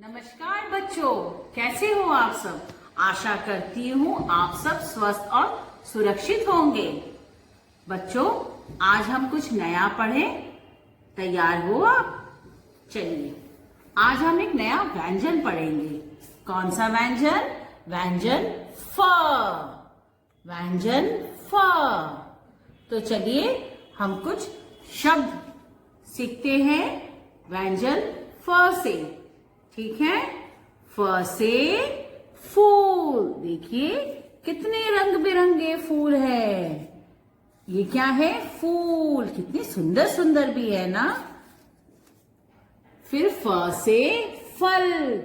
नमस्कार बच्चों, कैसे हो आप सब। आशा करती हूँ आप सब स्वस्थ और सुरक्षित होंगे। बच्चों, आज हम कुछ नया पढ़ें। तैयार हो आप? चलिए, आज हम एक नया व्यंजन पढ़ेंगे। कौन सा व्यंजन? व्यंजन फ। व्यंजन फ। तो चलिए हम कुछ शब्द सीखते हैं व्यंजन फ से। ठीक है। फ से फूल। देखिए कितने रंग बिरंगे फूल है। ये क्या है? फूल। कितने सुंदर सुंदर भी है ना। फिर फ से फल।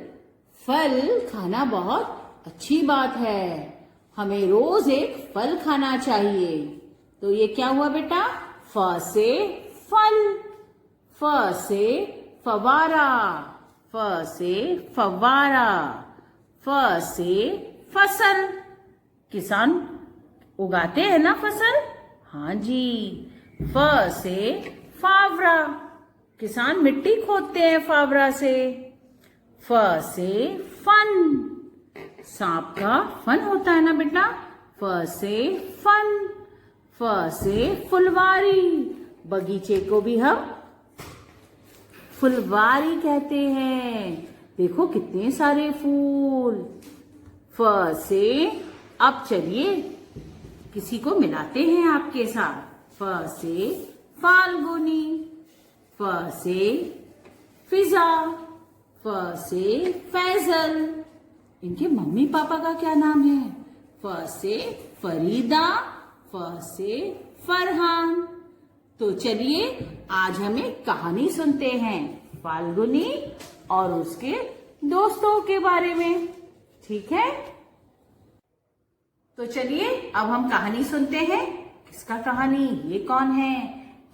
फल खाना बहुत अच्छी बात है। हमें रोज एक फल खाना चाहिए। तो ये क्या हुआ बेटा? फ से फल। फ से फवारा। फ से फवारा। फ से फसल। किसान उगाते हैं ना फसल। हाँ जी। फ से फावड़ा। किसान मिट्टी खोदते हैं फावड़ा से। फ से फन। सांप का फन होता है ना बेटा। फ से फन। फ से फुलवारी। बगीचे को भी हम फुलवारी कहते हैं। देखो कितने सारे फूल। फ से अब चलिए किसी को मिलाते हैं आपके साथ। फ से फाल्गुनी। फ से फिजा। फ से फैजल। इनके मम्मी पापा का क्या नाम है? फ से फरीदा। फ से फरहान। तो चलिए आज हम एक कहानी सुनते हैं फाल्गुनी और उसके दोस्तों के बारे में। ठीक है। तो चलिए अब हम कहानी सुनते हैं। किसका कहानी? ये कौन है?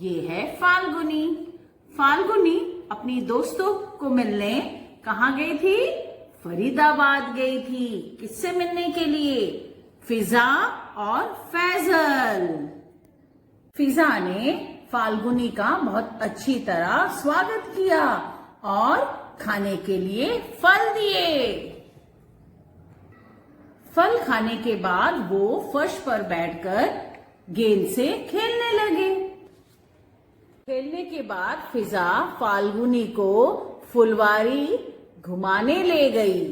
ये है फाल्गुनी। फाल्गुनी अपनी दोस्तों को मिलने कहाँ गई थी? फरीदाबाद गई थी। किससे मिलने के लिए? फिजा और फैजल। फिजा ने फाल्गुनी का बहुत अच्छी तरह स्वागत किया और खाने के लिए फल दिए। फल खाने के बाद वो फर्श पर बैठकर गेंद से खेलने लगे। खेलने के बाद फिजा फाल्गुनी को फुलवारी घुमाने ले गई।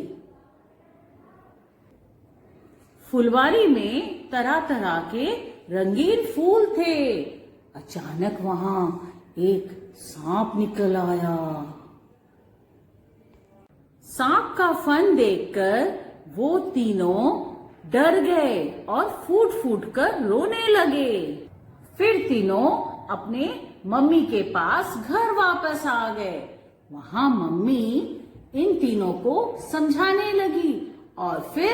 फुलवारी में तरह तरह के रंगीन फूल थे। अचानक वहां एक सांप निकल आया। सांप का फन देखकर वो तीनों डर गए और फूट फूट कर रोने लगे। फिर तीनों अपने मम्मी के पास घर वापस आ गए। वहां मम्मी इन तीनों को समझाने लगी और फिर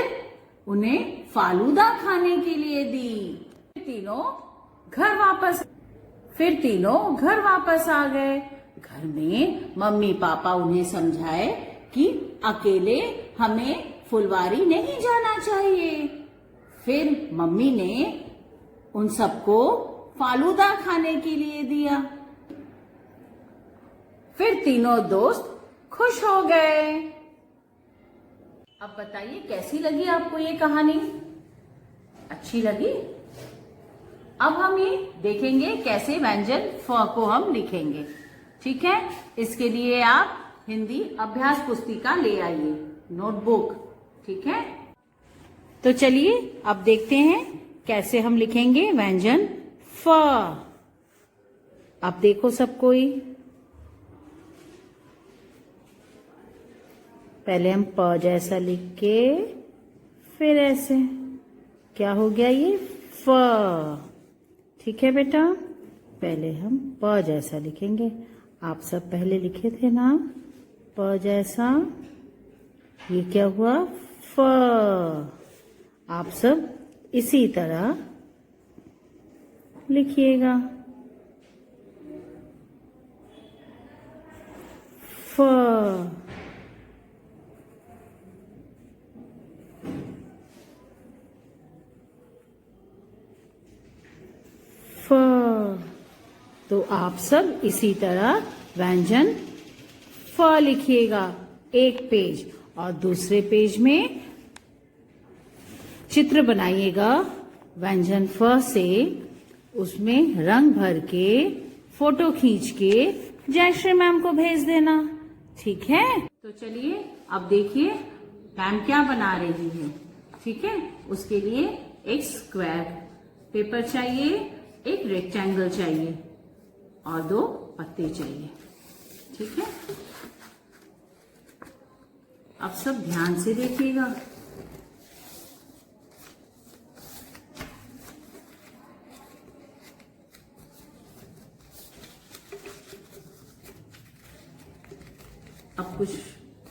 उन्हें फालूदा खाने के लिए दी। फिर तीनों घर वापस आ गए। घर में मम्मी पापा उन्हें समझाए कि अकेले हमें फुलवारी नहीं जाना चाहिए। फिर मम्मी ने उन सबको फालूदा खाने के लिए दिया। फिर तीनों दोस्त खुश हो गए। अब बताइए कैसी लगी आपको ये कहानी? अच्छी लगी? अब हम ये देखेंगे कैसे व्यंजन फ को हम लिखेंगे। ठीक है। इसके लिए आप हिंदी अभ्यास पुस्तिका ले आइए, नोटबुक। ठीक है। तो चलिए अब देखते हैं कैसे हम लिखेंगे व्यंजन फ। अब देखो सब कोई। पहले हम प जैसा लिख के फिर ऐसे। क्या हो गया ये? फ। ठीक है बेटा। पहले हम प जैसा लिखेंगे। आप सब पहले लिखे थे ना प जैसा। ये क्या हुआ? फ। आप सब इसी तरह लिखिएगा। फ। फ। तो आप सब इसी तरह व्यंजन फ लिखिएगा। एक पेज, और दूसरे पेज में चित्र बनाइएगा व्यंजन फ से, उसमें रंग भर के फोटो खींच के जयश्री मैम को भेज देना। ठीक है, तो चलिए अब देखिए मैम क्या बना रही है। ठीक है, उसके लिए एक स्क्वायर पेपर चाहिए, एक रेक्टेंगल चाहिए और 2 पत्ते चाहिए। ठीक है, अब सब ध्यान से देखिएगा। अब कुछ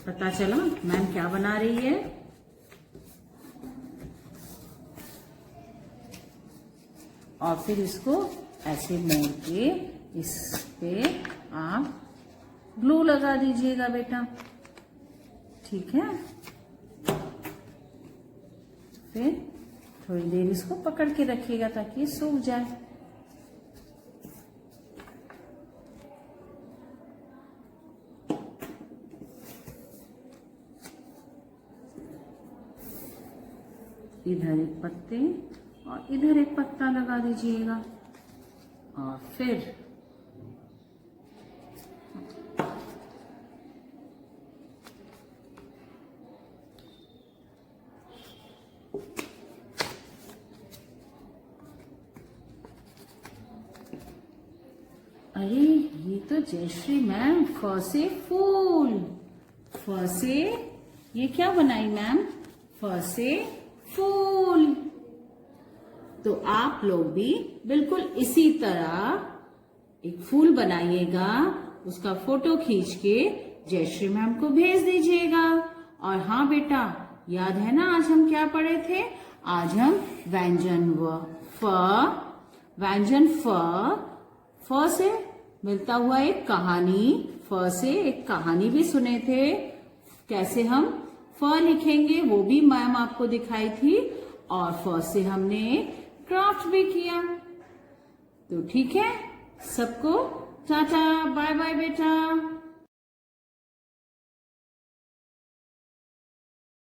पता चला मैम क्या बना रही है? और फिर इसको ऐसे मोड़ के इस पे आप ग्लू लगा दीजिएगा बेटा। ठीक है, फिर थोड़ी देर इसको पकड़ के रखिएगा ताकि ये सूख जाए। इधर एक पत्ते और इधर एक पत्ता लगा दीजिएगा और फिर अरे ये तो जयश्री मैम फ से फूल, फ से ये क्या बनाई मैम? फ से फूल। तो आप लोग भी बिल्कुल इसी तरह एक फूल बनाइएगा, उसका फोटो खींच के जयश्री मैम को भेज दीजिएगा। और हाँ बेटा, याद है ना आज हम क्या पढ़े थे? आज हम व्यंजन फ से मिलता हुआ एक कहानी, फ से एक कहानी भी सुने थे। कैसे हम फ लिखेंगे वो भी मैम आपको दिखाई थी, और फ से हमने क्राफ्ट भी किया। तो ठीक है, सबको टाटा बाय बाय बेटा।